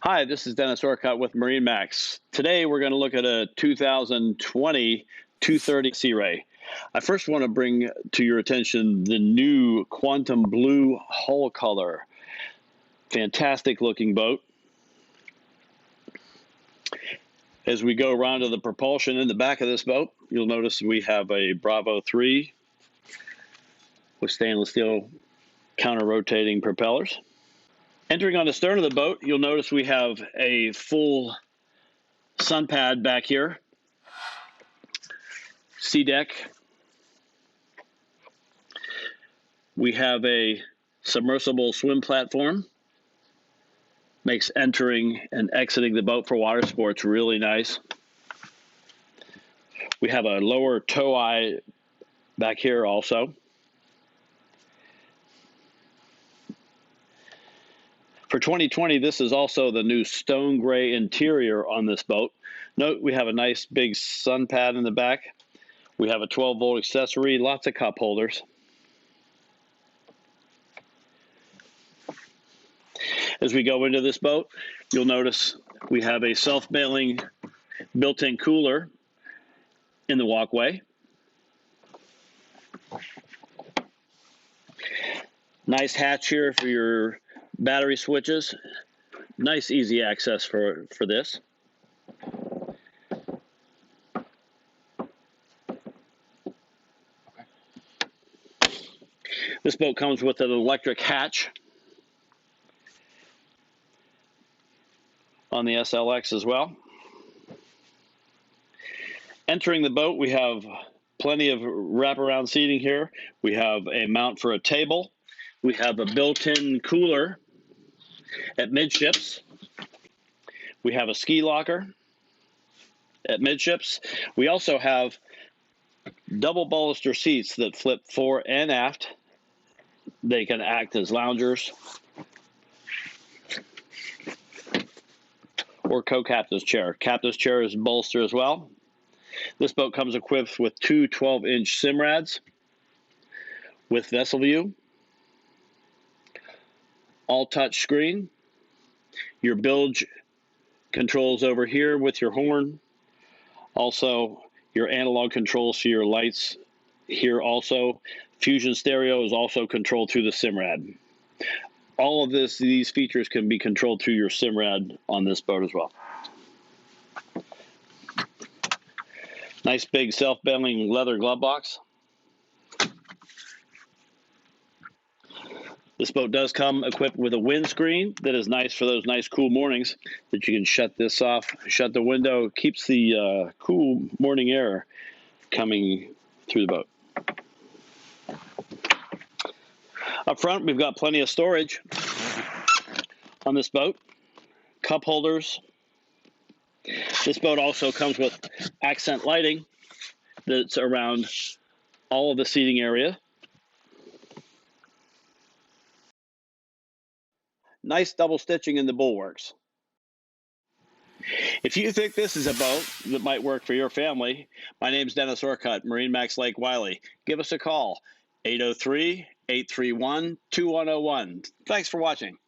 Hi, this is Dennis Orcutt with MarineMax. Today we're going to look at a 2020 230 Sea Ray. I first want to bring to your attention the new quantum blue hull color. Fantastic looking boat. As we go around to the propulsion in the back of this boat, you'll notice we have a Bravo 3 with stainless steel counter-rotating propellers. Entering on the stern of the boat, you'll notice we have a full sun pad back here, sea deck. We have a submersible swim platform. Makes entering and exiting the boat for water sports really nice. We have a lower tow eye back here also. For 2020, this is also the new stone gray interior on this boat. Note we have a nice big sun pad in the back. We have a 12-volt accessory, lots of cup holders. As we go into this boat, you'll notice we have a self-bailing built-in cooler in the walkway. Nice hatch here for your battery switches. Nice easy access for this. This boat comes with an electric hatch on the SLX as well. Entering the boat, we have plenty of wraparound seating here. We have a mount for a table. We have a built-in cooler at midships. We have a ski locker at midships. We also have double baluster seats that flip fore and aft. They can act as loungers or co-captain's chair. Captain's chair is bolster as well. This boat comes equipped with two 12-inch Simrads with vessel view, all touch screen. Your bilge controls over here with your horn. Also, your analog controls for your lights here also. Fusion stereo is also controlled through the Simrad. All of these features can be controlled through your Simrad on this boat as well. Nice big self-bailing leather glove box. This boat does come equipped with a windscreen that is nice for those nice cool mornings that you can shut this off, shut the window, keeps the cool morning air coming through the boat. Up front, we've got plenty of storage on this boat. Cup holders. This boat also comes with accent lighting that's around all of the seating area. Nice double stitching in the bulwarks. If you think this is a boat that might work for your family, my name's Dennis Orcutt, MarineMax Lake Wylie. Give us a call, 803-831-2101. Thanks for watching.